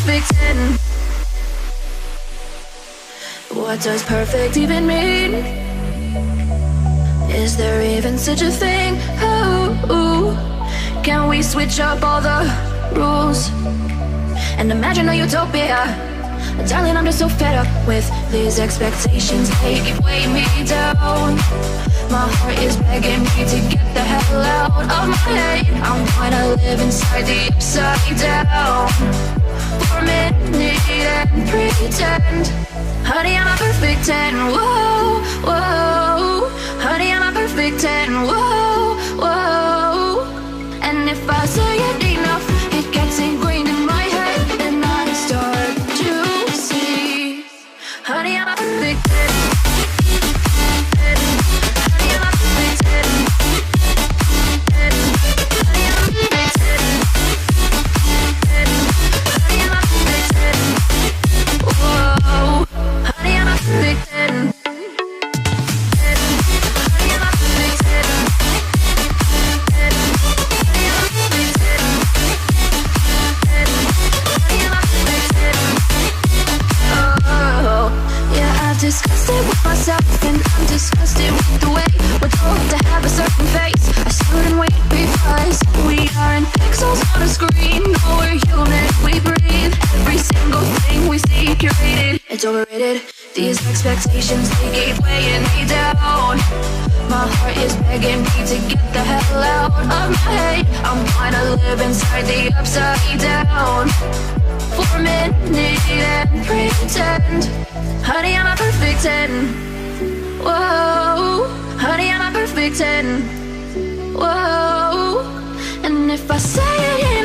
perfect 10? What does perfect even mean? Is there even such a thing? Oh, can we switch up all the rules and imagine a utopia? Darling, I'm just so fed up with these expectations. They keep weighing me down. My heart is begging me to get the hell out of my head. I'm gonna live inside the upside down for a minute and pretend. Honey, I'm a perfect 10. Whoa, whoa. Honey, I'm a perfect 10. Whoa, whoa. And if I say it enough, it gets ingrained in my head, and I start to see. Honey, I'm a perfect 10. Honey, I'm a perfect 10. Honey, I'm a perfect 10. Honey, I'm a perfect 10. Whoa. Honey, I'm a perfect 10. Honey, I'm a perfect 10. Honey, I'm a perfect 10. Honey, I'm a perfect 10. Oh, yeah, I've discussed it with myself, and I'm disgusted with the way we're told to have a certain face. I stood and wait because we aren't pixels on a screen. No, we're human, we breathe. Every single thing we see curated, it's overrated. These expectations, they keep weighing me down. My heart is begging me to get the hell out of my head. I'm gonna live inside the upside down for a minute and pretend. Honey, I'm a perfect 10. Whoa. Honey, I'm a perfect 10. Whoa. And if I say it